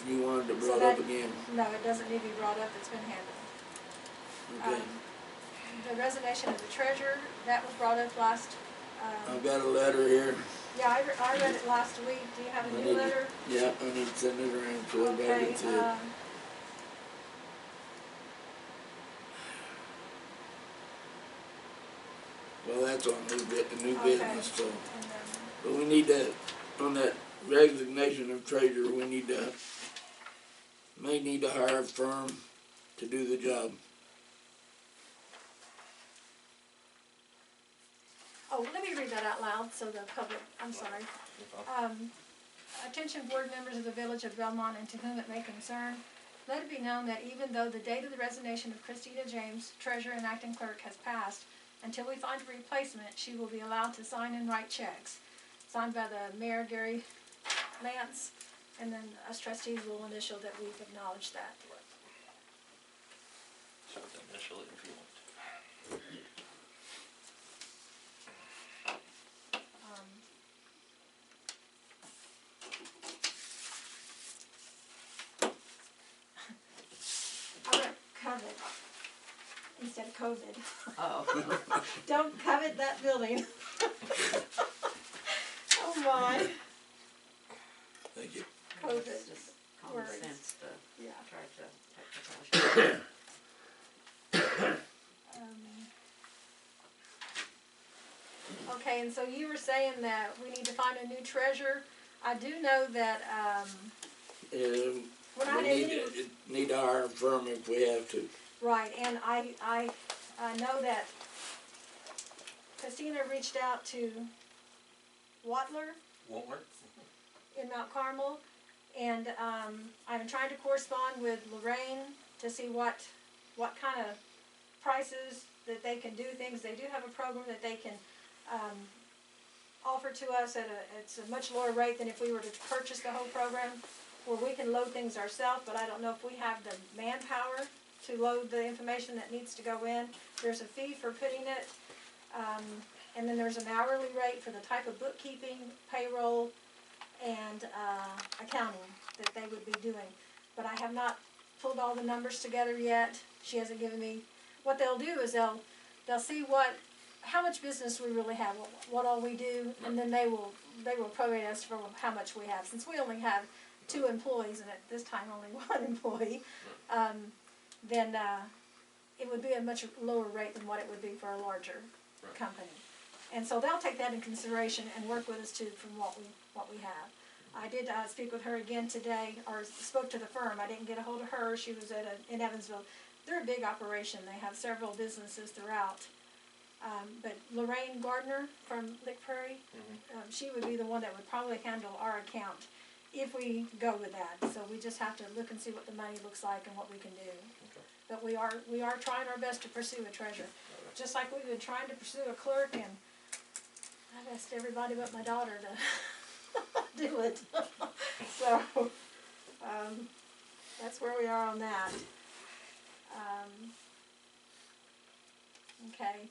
You wanted to So brought that- up again. No, it doesn't need to be brought up, it's been handled. Okay. The resignation of the treasurer, that was brought up last, I've got a letter here. yeah, I read it last week, do you have a I new need to- letter? Yeah, I need to send it around so everybody Okay, can see it. Well, that's on new Okay. business, so. and then, But we need to, on that resignation of treasurer, we need to, may need to hire a firm to do the job. oh, let me read that out loud so the public, I'm sorry. Attention board members of the village of Bellmont and to whom it may concern, let it be known that even though the date of the resignation of Christina James, treasurer and acting clerk, has passed, until we find a replacement, she will be allowed to sign and write checks. Signed by the mayor, Gary Lance, and then us trustees will initial that we've acknowledged that. So initially, if you want. I wrote covet instead of COVID. oh, Don't covet that building. Oh my, Thank you. COVID, it's just common words. sense to yeah. try to take precautions. Okay, and so you were saying that we need to find a new treasurer. I do know that, when I We had any, need to hire a firm if we have to. right, and I know that Christina reached out to Watler Won't work? in Mount Carmel, and, I'm trying to correspond with Lorraine to see what kind of prices that they can do things. They do have a program that they can, offered to us it's a much lower rate than if we were to purchase the whole program, where we can load things ourselves, but I don't know if we have the manpower to load the information that needs to go in. There's a fee for putting it, and then there's an hourly rate for the type of bookkeeping, payroll, and accounting that they would be doing. But I have not pulled all the numbers together yet. She hasn't given me. What they'll do is they'll see how much business we really have, what all we do, and then they will prorate us for how much we have. Since we only have 2 employees, and at this time only 1 employee, then it would be a much lower rate than what it would be for a larger company. And so they'll take that in consideration and work with us too from what we have. I did speak with her again today, or spoke to the firm. I didn't get a hold of her. She was in Evansville. They're a big operation. They have several businesses throughout. But Lorraine Gardner from Lick Prairie, she would be the one that would probably handle our account if we go with that. So we just have to look and see what the money looks like and what we can do. Okay. But we are trying our best to pursue a treasurer. Just like we've been trying to pursue a clerk, and I've asked everybody but my daughter to do it. So that's where we are on that. Okay.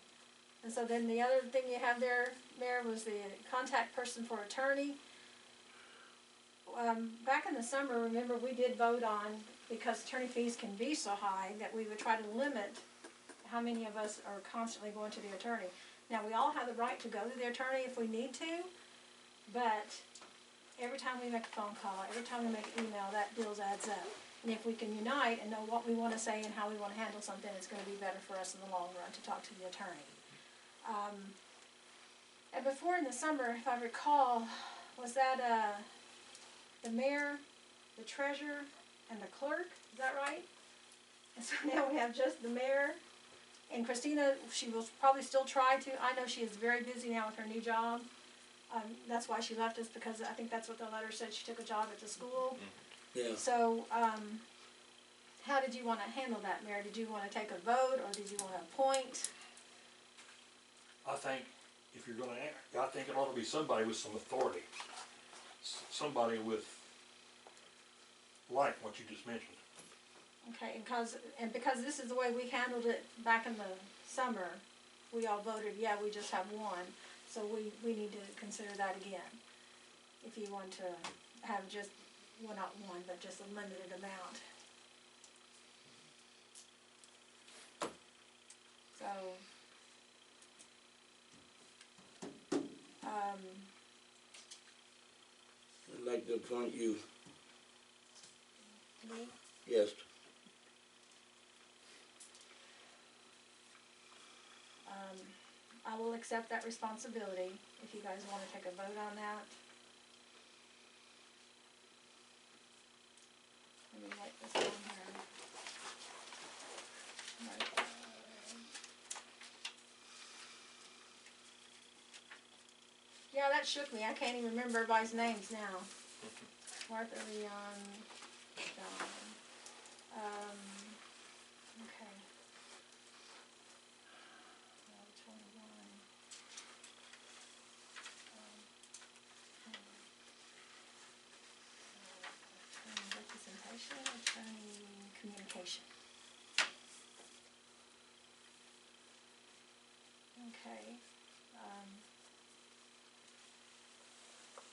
And so then the other thing you have there, Mayor, was the contact person for attorney. Back in the summer, remember, we did vote on, because attorney fees can be so high, that we would try to limit how many of us are constantly going to the attorney. Now, we all have the right to go to the attorney if we need to, but every time we make a phone call, every time we make an email, that bills adds up. And if we can unite and know what we want to say and how we want to handle something, it's going to be better for us in the long run to talk to the attorney. And before in the summer, if I recall, was that the mayor, the treasurer, and the clerk? Is that right? And so now we have just the mayor. And Christina, she will probably still try to. I know she is very busy now with her new job. That's why she left us, because I think that's what the letter said. She took a job at the school. Yeah. So, how did you want to handle that, Mayor? Did you want to take a vote, or did you want to appoint? I think if you're gonna act, I think it ought to be somebody with some authority. Somebody with, like what you just mentioned. Okay, and because this is the way we handled it back in the summer, we all voted, yeah, we just have one. So we need to consider that again. If you want to have just, well, not one, but just a limited amount. So, I'd like to appoint you. me? Yes. I will accept that responsibility if you guys want to take a vote on that. Let me write this down here. Right. Yeah, that shook me. I can't even remember everybody's names now. Martha, Leon, John. Okay. 21. Attorney representation, attorney communication. Okay.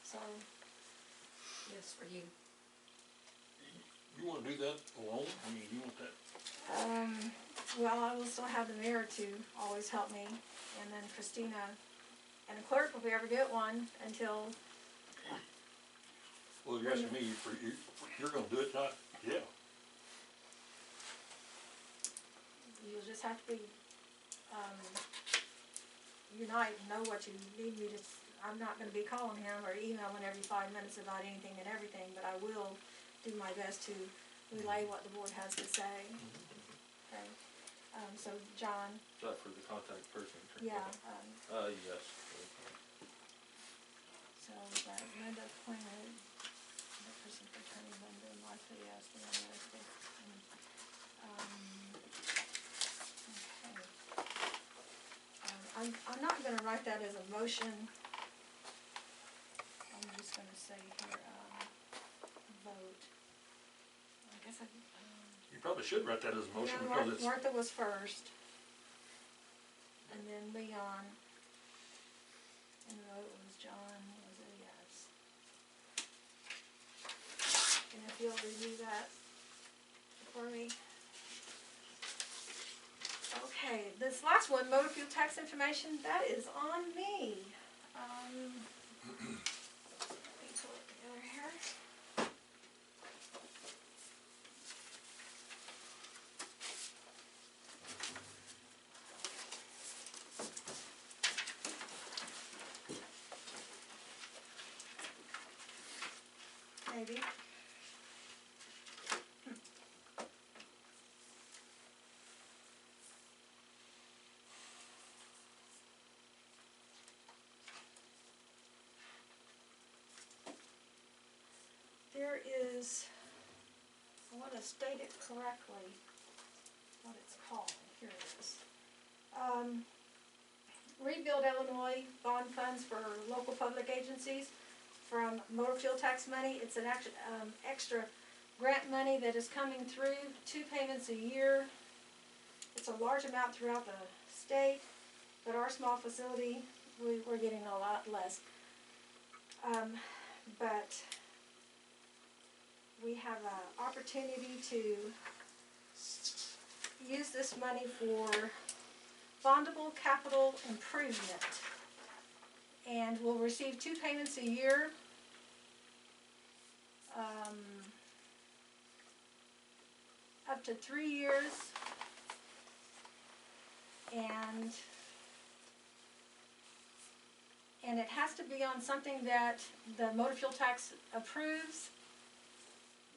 So, Yes, for you. You wanna do that alone? I mean, you want that? well, I will still have the mayor to always help me, and then Christina, and a clerk if we ever get one, until, Well, you're asking me, you're gonna do it, not, yeah. you'll just have to be, unite and know what you need me to, I'm not gonna be calling him or emailing every 5 minutes about anything and everything, but I will do my best to relay what the board has to say. Okay, so John, Is that for the contact person? yeah, Yes. so that Linda appointed, the person for attorney Linda, Martha, yes, the one that okay. I'm not gonna write that as a motion say here, vote. I guess You probably should write that as a motion yeah, because it's, Martha was first. And then Leon. And the vote was John was a yes. And if you'll review that for me. Okay, this last one, motor fuel tax information, that is on me. Let me pull it together here. Maybe. There is, I want to state it correctly, what it's called. Here it is. Rebuild Illinois bond funds for local public agencies from motor fuel tax money. It's an extra grant money that is coming through, 2 payments a year. It's a large amount throughout the state, but our small facility, we're getting a lot less. But we have an opportunity to use this money for bondable capital improvement. And we'll receive 2 payments a year. Up to 3 years. And it has to be on something that the motor fuel tax approves.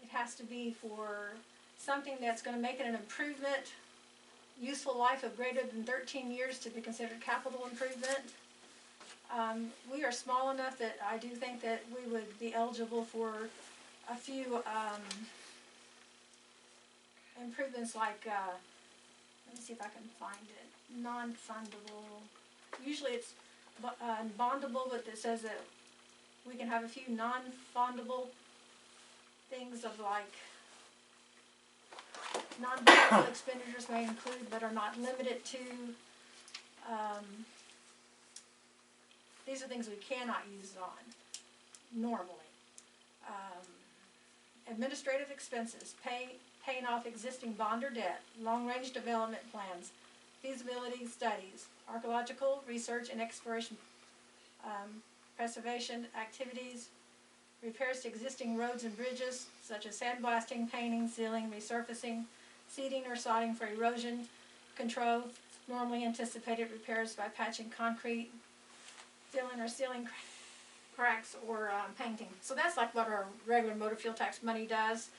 It has to be for something that's going to make it an improvement, useful life of greater than 13 years to be considered capital improvement. We are small enough that I do think that we would be eligible for a few improvements like, let me see if I can find it, non-fundable. Usually it's bondable, but it says that we can have a few non-bondable things of like, non-bondable expenditures may include but are not limited to. These are things we cannot use it on normally. Administrative expenses, paying off existing bond or debt, long-range development plans, feasibility studies, archaeological research and exploration, preservation activities, repairs to existing roads and bridges, such as sandblasting, painting, sealing, resurfacing, seeding or sodding for erosion control, normally anticipated repairs by patching concrete, filling or sealing cracks, or painting. So that's like what our regular motor fuel tax money does.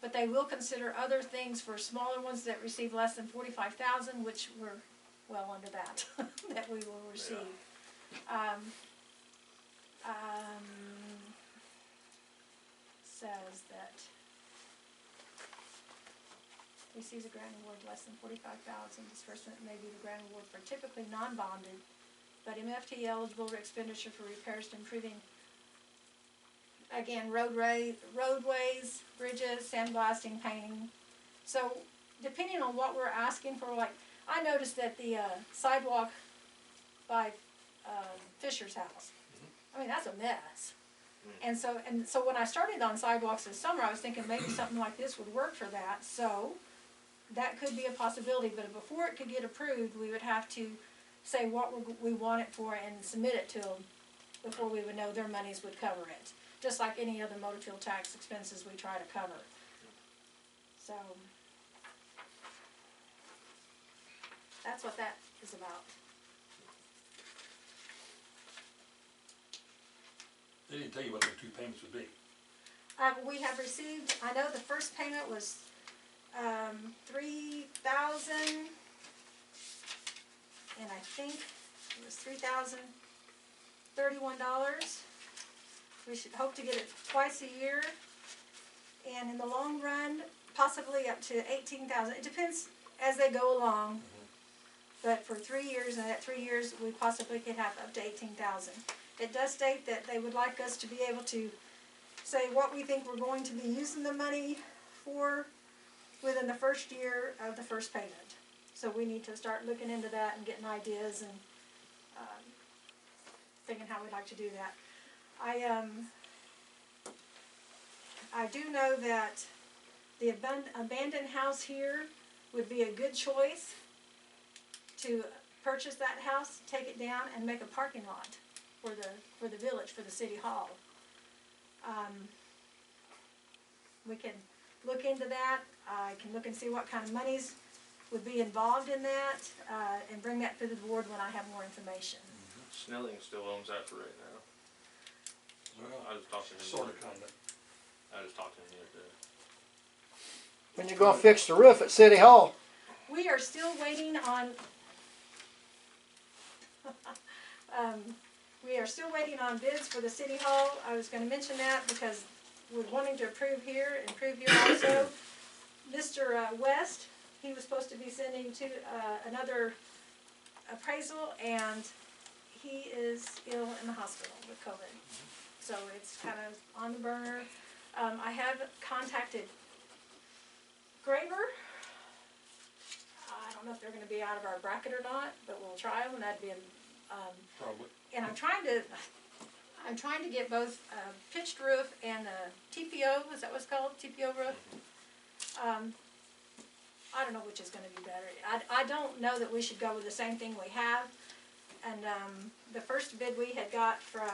But they will consider other things for smaller ones that receive less than $45,000, which we're well under that, that we will receive. Says that receives a grant award less than $45,000. Disbursement may be the grant award for typically non-bonded, but MFT eligible expenditure for repairs to improving, again, roadways, bridges, sandblasting, painting. So depending on what we're asking for, like I noticed that the sidewalk by Fisher's house, I mean that's a mess. And so when I started on sidewalks this summer, I was thinking maybe something like this would work for that. So that could be a possibility, but before it could get approved, we would have to say what we want it for and submit it to them before we would know their monies would cover it. Just like any other motor fuel tax expenses we try to cover. So that's what that is about. they didn't tell you what their 2 payments would be. We have received, I know the first payment was $3,000, and I think it was $3,031. We should hope to get it twice a year, and in the long run, possibly up to $18,000. It depends as they go along, but for 3 years, and at 3 years, we possibly could have up to $18,000. it does state that they would like us to be able to say what we think we're going to be using the money for within the first year of the first payment. So we need to start looking into that and getting ideas and thinking how we'd like to do that. I do know that the abandoned house here would be a good choice to purchase that house, take it down, and make a parking lot for the village, for the city hall. We can look into that. I can look and see what kind of monies would be involved in that, and bring that to the board when I have more information. Snelling still owns that for right now. Well, I just talked to him. sorta, kinda. I just talked to him the other day. When you gonna fix the roof at City Hall? We are still waiting on, we are still waiting on bids for the city hall. I was gonna mention that because we're wanting to approve here and approve here also. Mr. West, he was supposed to be sending to, another appraisal, and he is ill in the hospital with COVID. So it's kind of on the burner. I have contacted Graver. I don't know if they're gonna be out of our bracket or not, but we'll try them, and that'd be, Probably. and I'm trying to get both a pitched roof and a TPO, is that what it's called, TPO roof? I don't know which is gonna be better. I don't know that we should go with the same thing we have. And, the first bid we had got from,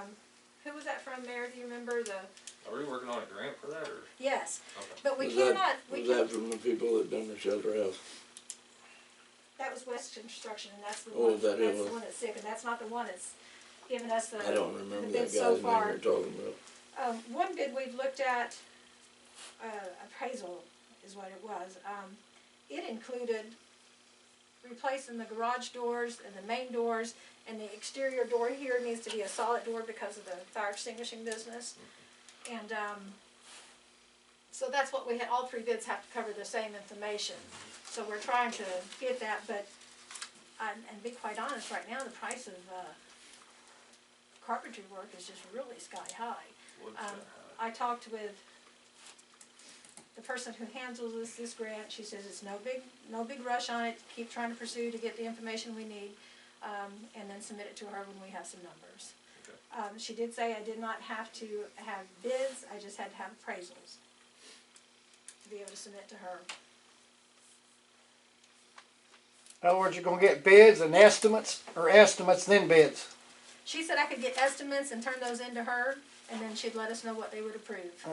who was that from, Mayor, do you remember Are we working on a grant for that, or? yes, Okay. but we Was cannot, we Was can, that from the people that done the shelter house? that was West Construction, and that's the Oh, one, is that it? that's the one that's sick, and that's not the one that's given us the I don't remember the that bid guy's so name far. you're talking about. One bid we've looked at, appraisal is what it was. It included replacing the garage doors and the main doors, and the exterior door here needs to be a solid door because of the fire extinguishing business. And, so that's what we had, all three bids have to cover the same information. So we're trying to get that, but, and be quite honest, right now, the price of, carpentry work is just really sky high. What's that? I talked with the person who handles this grant. She says it's no big rush on it. Keep trying to pursue to get the information we need, and then submit it to her when we have some numbers. Okay. She did say I did not have to have bids, I just had to have appraisals to be able to submit to her. In other words, you're gonna get bids and estimates, or estimates then bids. She said I could get estimates and turn those into her, and then she'd let us know what they would approve.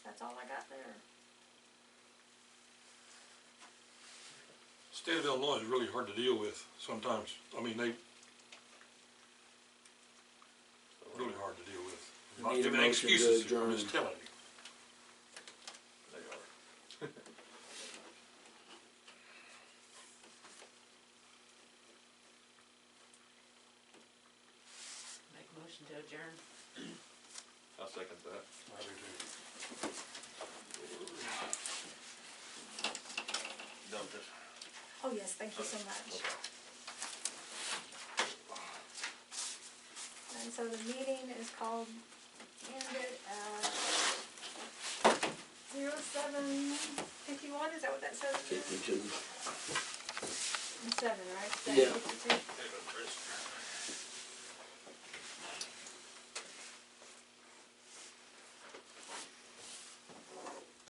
That's all I got there. State of Illinois is really hard to deal with sometimes. I mean, they really hard to deal with. We Not need a giving motion to excuses, adjourn. I'm just telling you. They are. Make a motion to adjourn. I'll second that. I do too. Dump this. Oh, yes, thank you so much. Okay. And so the meeting is called, ended at 07:51, is that what that says? 52. And 7, right? Yeah. 7:52. There you go, Chris.